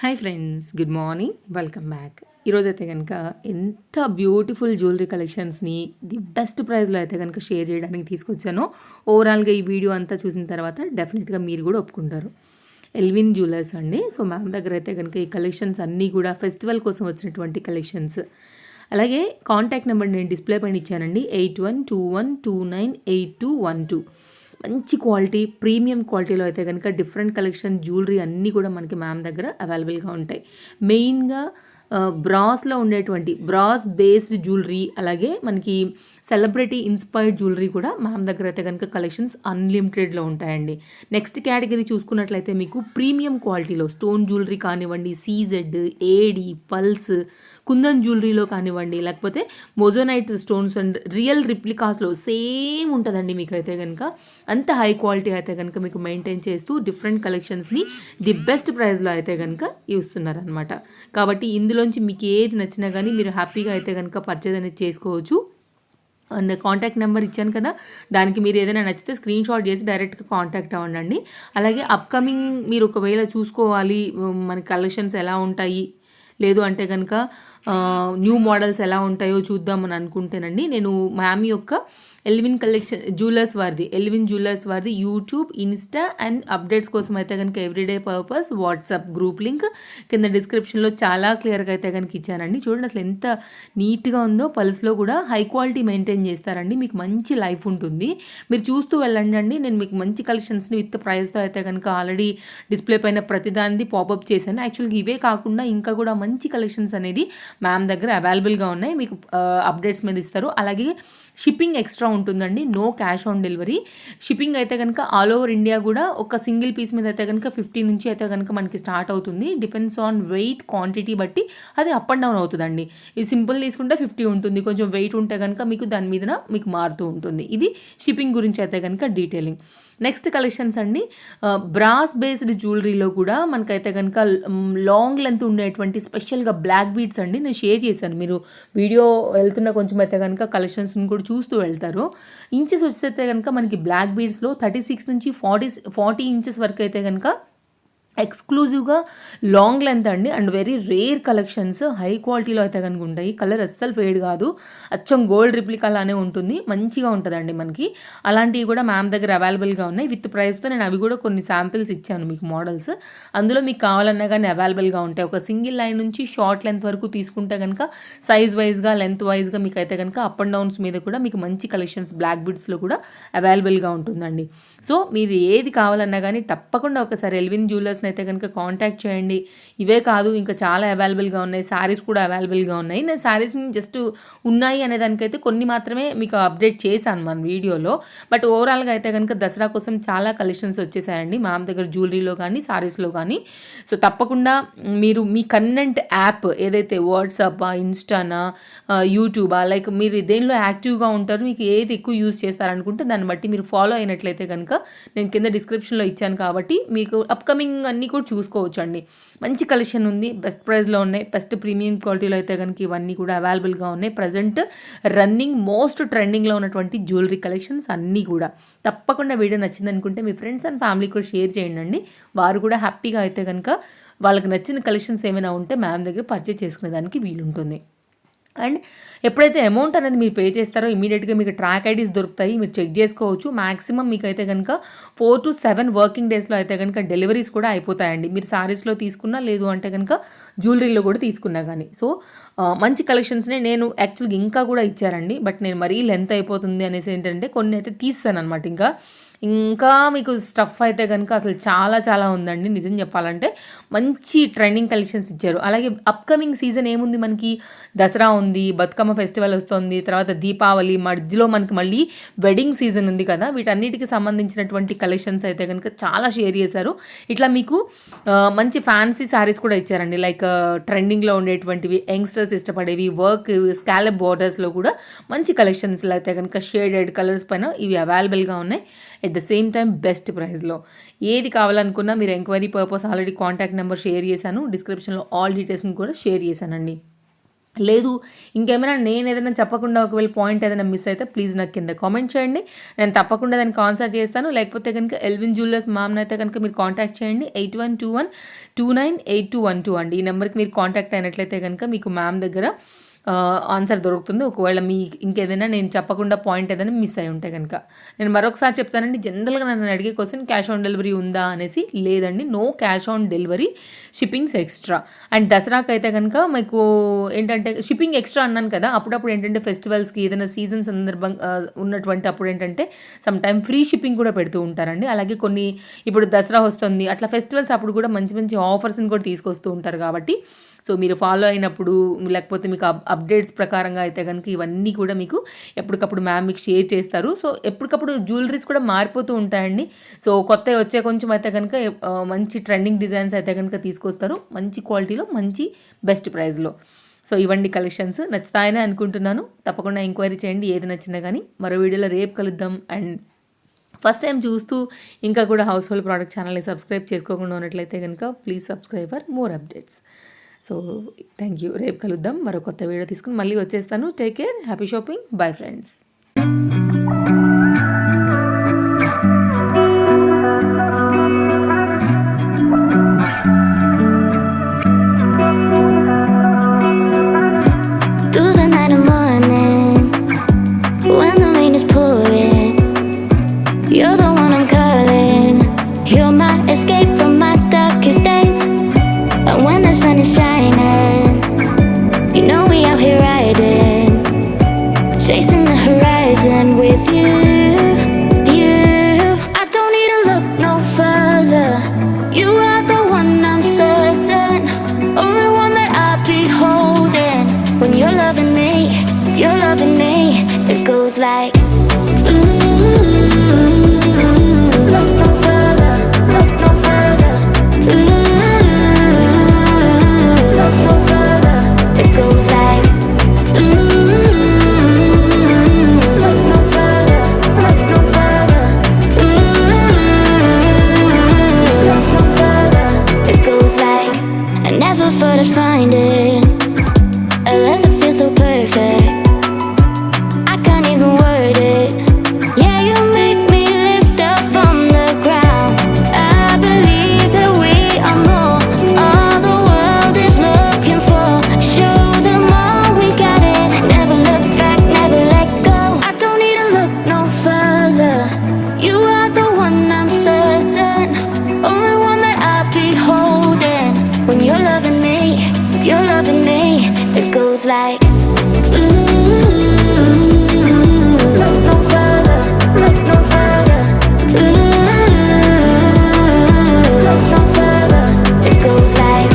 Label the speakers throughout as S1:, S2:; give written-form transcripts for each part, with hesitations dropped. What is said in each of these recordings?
S1: Hi friends, good morning, welcome back. ఈరోజైతే కనుక ఎంత బ్యూటిఫుల్ జ్యువెలరీ కలెక్షన్స్ని ది బెస్ట్ ప్రైస్లో అయితే కనుక షేర్ చేయడానికి తీసుకొచ్చానో ఓవరాల్గా ఈ వీడియో అంతా చూసిన తర్వాత డెఫినెట్గా మీరు కూడా ఒప్పుకుంటారు. ఎల్విన్ జ్యువెలర్స్ అండి. సో మ్యామ్ దగ్గర అయితే కనుక ఈ కలెక్షన్స్ అన్నీ కూడా ఫెస్టివల్ కోసం వచ్చినటువంటి కలెక్షన్స్. అలాగే కాంటాక్ట్ నెంబర్ నేను డిస్ప్లే పైన ఇచ్చానండి, 8121298212. మంచి క్వాలిటీ, ప్రీమియం క్వాలిటీలో అయితే కనుక డిఫరెంట్ కలెక్షన్ జ్యువెలరీ అన్నీ కూడా మనకి మ్యామ్ దగ్గర అవైలబుల్గా ఉంటాయి. మెయిన్గా బ్రాస్లో ఉండేటువంటి బ్రాస్ బేస్డ్ జ్యువెలరీ, అలాగే మనకి సెలబ్రిటీ ఇన్స్పైర్డ్ జ్యువెలరీ కూడా మ్యామ్ దగ్గర అయితే కనుక కలెక్షన్స్ అన్లిమిటెడ్లో ఉంటాయండి. నెక్స్ట్ కేటగిరీ చూసుకున్నట్లయితే మీకు ప్రీమియం క్వాలిటీలో స్టోన్ జ్యువెలరీ కానివ్వండి, సీజెడ్, ఏడి, పల్స్, కుందన్ జ్యువెలరీలో కానివ్వండి, లేకపోతే మొజోనైట్ స్టోన్స్ అండ్ రియల్ రిప్లికాస్లో సేమ్ ఉంటుందండి. మీకు అయితే కనుక అంత హై క్వాలిటీ అయితే కనుక మీకు మెయింటైన్ చేస్తూ డిఫరెంట్ కలెక్షన్స్ని ది బెస్ట్ ప్రైస్లో అయితే కనుక ఇస్తున్నారనమాట. కాబట్టి ఇందులోంచి మీకు ఏది నచ్చినా కానీ మీరు హ్యాపీగా అయితే కనుక పర్చేజ్ అనేది చేసుకోవచ్చు. అండ్ కాంటాక్ట్ నెంబర్ ఇచ్చాను కదా, దానికి మీరు ఏదైనా నచ్చితే స్క్రీన్ షాట్ చేసి డైరెక్ట్గా కాంటాక్ట్ అవ్వండి. అలాగే అప్కమింగ్ మీరు ఒకవేళ చూసుకోవాలి మన కలెక్షన్స్ ఎలా ఉంటాయి, లేదు అంటే కనుక న్యూ మోడల్స్ ఎలా ఉంటాయో చూద్దామని అనుకుంటేనండి, నేను మ్యామ్ యొక్క ఎల్విన్ జ్యువెలర్స్ వారిది యూట్యూబ్, ఇన్స్టా అండ్ అప్డేట్స్ కోసం అయితే కనుక everyday purpose WhatsApp group link కింద డిస్క్రిప్షన్లో చాలా క్లియర్గా అయితే కనుక ఇచ్చానండి. చూడండి అసలు ఎంత నీట్గా ఉందో. పల్స్లో కూడా హై క్వాలిటీ మెయింటైన్ చేస్తారండి, మీకు మంచి లైఫ్ ఉంటుంది. మీరు చూస్తూ వెళ్ళండి అండి. నేను మీకు మంచి కలెక్షన్స్ని విత్ ప్రైస్తో అయితే కనుక ఆల్రెడీ డిస్ప్లే పైన ప్రతిదాన్ని పాపప్ చేశాను. యాక్చువల్గా ఇవే కాకుండా ఇంకా కూడా మంచి కలెక్షన్స్ అనేది మ్యామ్ దగ్గర అవైలబుల్గా ఉన్నాయి. మీకు అప్డేట్స్ మీద ఇస్తారు. అలాగే షిప్పింగ్ ఎక్స్ట్రా ఉంటుందండి, no cash on delivery. Shipping అయితే కనుక ఆల్ ఓవర్ ఇండియా కూడా ఒక సింగిల్ పీస్ మీద అయితే కనుక 50 నుంచి అయితే కనుక మనకి స్టార్ట్ అవుతుంది. డిపెండ్స్ ఆన్ వెయిట్, క్వాంటిటీ బట్టి అది అప్ అండ్ డౌన్ అవుతుందండి. ఇది సింపుల్ తీసుకుంటే 50 ఉంటుంది, కొంచెం వెయిట్ ఉంటే కనుక మీకు దాని మీద మీకు మారుతూ ఉంటుంది. ఇది షిప్పింగ్ గురించి అయితే కనుక డీటెయిలింగ్. నెక్స్ట్ కలెక్షన్స్ అండి, బ్రాస్ బేస్డ్ జ్యువెలరీలో కూడా మనకైతే కనుక లాంగ్ లెంత్ ఉండేటువంటి స్పెషల్గా బ్లాక్ బీడ్స్ అండి నేను షేర్ చేశాను. మీరు వీడియో వెళ్తున్న కొంచెం అయితే కనుక కలెక్షన్స్ని కూడా చూస్తూ వెళ్తారు. ఇంచెస్ వచ్చేస్తే కనుక మనకి బ్లాక్ బీడ్స్లో 36 నుంచి 40 ఇంచెస్ వరకు అయితే కనుక ఎక్స్క్లూజివ్గా లాంగ్ లెంత్ అండి. And very rare collections, high క్వాలిటీలో అయితే కనుక ఉంటాయి. కలర్ అస్సలు ఫేడ్ కాదు, అచ్చం గోల్డ్ రిప్లికా లానే ఉంటుంది, మంచిగా ఉంటుందండి మనకి. అలాంటివి కూడా మ్యామ్ దగ్గర అవైలబుల్గా ఉన్నాయి విత్ ప్రైస్తో. నేను అవి కూడా కొన్ని శాంపిల్స్ ఇచ్చాను మీకు మోడల్స్, అందులో మీకు కావాలన్నా కానీ అవైలబుల్గా ఉంటాయి. ఒక సింగిల్ లైన్ నుంచి షార్ట్ లెంత్ వరకు తీసుకుంటే కనుక సైజ్ వైజ్గా, లెంత్ వైజ్గా మీకు అయితే కనుక అప్ అండ్ డౌన్స్ మీద కూడా మీకు మంచి కలెక్షన్స్ బ్లాక్ బిడ్స్లో కూడా అవైలబుల్గా ఉంటుందండి. సో మీరు ఏది కావాలన్నా కానీ తప్పకుండా ఒకసారి ఎల్విన్ జ్యువెలర్స్ అయితే కనుక కాంటాక్ట్ చేయండి. ఇవే కాదు ఇంకా చాలా అవైలబుల్గా ఉన్నాయి, శారీస్ కూడా అవైలబుల్గా ఉన్నాయి. నేను శారీస్ని జస్ట్ ఉన్నాయి అనే దానికైతే కొన్ని మాత్రమే మీకు అప్డేట్ చేశాను మన వీడియోలో. బట్ ఓవరాల్గా అయితే కనుక దసరా కోసం చాలా కలెక్షన్స్ వచ్చేసాయండి మ్యామ్ దగ్గర జ్యువెలరీలో కానీ శారీస్లో కానీ. సో తప్పకుండా మీరు మీ కన్వెంట్ యాప్ ఏదైతే వాట్సాప్, ఇన్స్టానా, యూట్యూబా, లైక్ మీరు దేనిలో యాక్టివ్గా ఉంటారు, మీకు ఏది ఎక్కువ యూజ్ చేస్తారనుకుంటే దాన్ని బట్టి మీరు ఫాలో అయినట్లయితే కనుక నేను కింద డిస్క్రిప్షన్లో ఇచ్చాను కాబట్టి మీకు అప్కమింగ్ అన్నీ కూడా చూసుకోవచ్చు అండి. మంచి కలెక్షన్ ఉంది, బెస్ట్ ప్రైస్లో ఉన్నాయి, బెస్ట్ ప్రీమియం క్వాలిటీలో అయితే కనుక ఇవన్నీ కూడా అవైలబుల్గా ఉన్నాయి. ప్రజెంట్ రన్నింగ్ మోస్ట్ ట్రెండింగ్లో ఉన్నటువంటి జ్యువెలరీ కలెక్షన్స్ అన్నీ కూడా. తప్పకుండా వీడియో నచ్చింది అనుకుంటే మీ ఫ్రెండ్స్ అండ్ ఫ్యామిలీ కూడా షేర్ చేయండి. వారు కూడా హ్యాపీగా అయితే కనుక వాళ్ళకి నచ్చిన కలెక్షన్స్ ఏమైనా ఉంటే మ్యామ్ దగ్గర పర్చేజ్ చేసుకునేదానికి వీలుంటుంది. అండ్ ఎప్పుడైతే అమౌంట్ అనేది మీరు పే చేస్తారో ఇమీడియట్గా మీకు ట్రాక్ ఐడీస్ దొరుకుతాయి, మీరు చెక్ చేసుకోవచ్చు. మ్యాక్సిమం మీకు అయితే కనుక 4 to 7 వర్కింగ్ డేస్లో అయితే కనుక డెలివరీస్ కూడా అయిపోతాయండి. మీరు శారీస్లో తీసుకున్నా, లేదు అంటే కనుక జ్యువెలరీలో కూడా తీసుకున్నా కానీ. సో మంచి కలెక్షన్స్ని నేను యాక్చువల్గా ఇంకా కూడా ఇచ్చారండి, బట్ నేను మరీ లెంత్ అయిపోతుంది అనేసి ఏంటంటే కొన్ని అయితే తీస్తాను అనమాట. ఇంకా మీకు స్టఫ్ అయితే కనుక అసలు చాలా చాలా ఉందండి. నిజం చెప్పాలంటే మంచి ట్రెండింగ్ కలెక్షన్స్ ఇచ్చారు. అలాగే అప్కమింగ్ సీజన్ ఏముంది, మనకి దసరా ఉంది, బతుకమ్మ ఫెస్టివల్ వస్తుంది, తర్వాత దీపావళి, మధ్యలో మనకి మళ్ళీ వెడ్డింగ్ సీజన్ ఉంది కదా. వీటన్నిటికి సంబంధించినటువంటి కలెక్షన్స్ అయితే కనుక చాలా షేర్ చేశారు. ఇట్లా మీకు మంచి ఫ్యాన్సీ శారీస్ కూడా ఇచ్చారండి, లైక్ ట్రెండింగ్లో ఉండేటువంటివి, యంగ్స్టర్స్ ఇష్టపడేవి, వర్క్ స్కాలప్ బార్డర్స్లో కూడా మంచి కలెక్షన్స్లో అయితే కనుక షేడెడ్ కలర్స్ పైన ఇవి అవైలబుల్గా ఉన్నాయి. At the same time best ప్రైస్లో. ఏది కావాలనుకున్నా మీరు enquiry purpose already contact number share చేశాను, డిస్క్రిప్షన్లో ఆల్ డీటెయిల్స్ని కూడా షేర్ చేశానండి. లేదు ఇంకేమైనా నేను ఏదైనా చెప్పకుండా ఒకవేళ పాయింట్ ఏదైనా మిస్ అయితే ప్లీజ్ నాకు కింద కామెంట్ చేయండి, నేను తప్పకుండా దానికి ఆన్సర్ చేస్తాను. లేకపోతే కనుక ఎల్విన్ జ్యువెలర్స్ మ్యామ్ని అయితే కనుక మీరు కాంటాక్ట్ చేయండి. 8121298212 అండి. ఈ నెంబర్కి మీరు కాంటాక్ట్ అయినట్లయితే కనుక మీకు మ్యామ్ దగ్గర ఆన్సర్ దొరుకుతుంది. ఒకవేళ మీ ఇంకేదైనా నేను చెప్పకుండా పాయింట్ ఏదైనా మిస్ అయి ఉంటే కనుక. నేను మరొకసారి చెప్తానండి, జనరల్గా నన్ను అడిగే క్వశ్చన్ క్యాష్ ఆన్ డెలివరీ ఉందా అనేసి. లేదండి, no cash on delivery, shippings extra. And దసరాకి అయితే కనుక మీకు ఏంటంటే షిప్పింగ్ ఎక్స్ట్రా అన్నాను కదా, అప్పుడప్పుడు ఏంటంటే ఫెస్టివల్స్కి ఏదైనా సీజన్ సందర్భంగా ఉన్నటువంటి అప్పుడు ఏంటంటే సమ్ టైమ్ ఫ్రీ షిప్పింగ్ కూడా పెడుతూ ఉంటారండి. అలాగే కొన్ని ఇప్పుడు దసరా వస్తుంది, అట్లా ఫెస్టివల్స్ అప్పుడు కూడా మంచి మంచి ఆఫర్స్ని కూడా తీసుకొస్తూ ఉంటారు. కాబట్టి సో మీరు ఫాలో అయినప్పుడు లేకపోతే మీకు అప్డేట్స్ ప్రకారంగా అయితే కనుక ఇవన్నీ కూడా మీకు ఎప్పటికప్పుడు మ్యామ్ మీకు షేర్ చేస్తారు. సో ఎప్పటికప్పుడు జ్యువెలరీస్ కూడా మారిపోతూ ఉంటాయండి. సో కొత్త వచ్చే కొంచెం అయితే కనుక మంచి ట్రెండింగ్ డిజైన్స్ అయితే కనుక తీసుకొస్తారు, మంచి క్వాలిటీలో, మంచి బెస్ట్ ప్రైస్లో. సో ఇవన్నీ కలెక్షన్స్ నచ్చుతాయని అనుకుంటున్నాను. తప్పకుండా ఎంక్వైరీ చేయండి, ఏది నచ్చినా కానీ. మరో వీడియోలో రేపు కలుద్దాం. అండ్ ఫస్ట్ టైం చూస్తూ ఇంకా కూడా హౌస్ హోల్డ్ ప్రోడక్ట్ ఛానల్ని సబ్స్క్రైబ్ చేసుకోకుండా ఉన్నట్లయితే కనుక please subscribe for more updates. So thank you. రేపు కలుద్దాం, మరో కొత్త వీడియో తీసుకుని మళ్ళీ వచ్చేస్తాను. Take care, happy shopping, bye friends.
S2: You're the one I'm calling. You're my escape from my darkest days. And when the sun is shining, you know we out here riding, chasing the horizon with you, you. I don't need to look no further. You are the one I'm certain, only one that I'll be holding. When you're loving me, it goes like look no further, look no further. Look no further. It goes like look no further, look no further. Look no further. It goes like I never thought I'd find it. A love that feels so perfect, I can't even word it. Yeah, you make me lift up from the ground. I believe that we are more, all the world is looking for. Show them all we got it. Never look back, never let go. I don't need to look no further. You are the one I'm certain, only one that I'll be holding. When you're loving me, it goes like look no further, look no further. Look no further. It goes like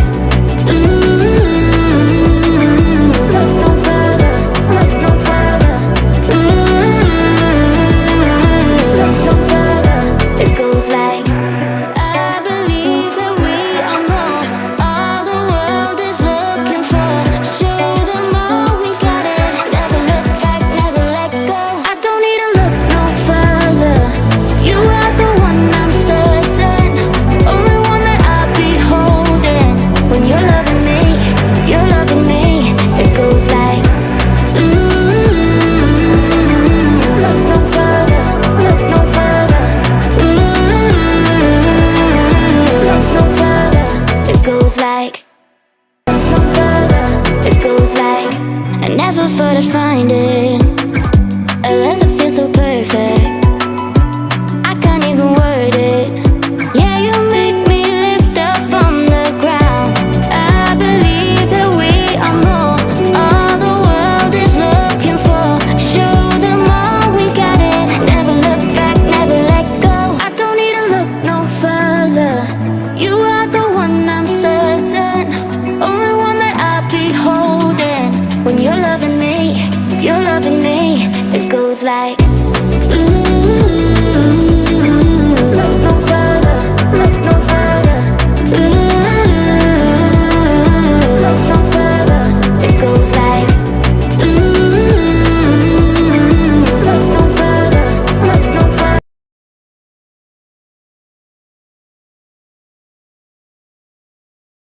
S2: look no further, look no further. Look no further. It goes like I believe that we are more, all the world is looking for. Show them all we got it. Never look back, never let go. I don't need to look no further. You are the one I'm certain, only one that I'll be holding. When you're loving me, it goes like look no further, look no further. Look no further. It goes like look no further. It goes like I never thought I'd find it. A love that feels so perfect, I can't even word it. Yeah, you make me lift up from the ground. I believe that we are more, all the world is looking for. Show them all we got it. Never look back, never let go. I don't need to look no further. You are the one I'm certain, only one that I'll be holding. When you're loving me, it goes like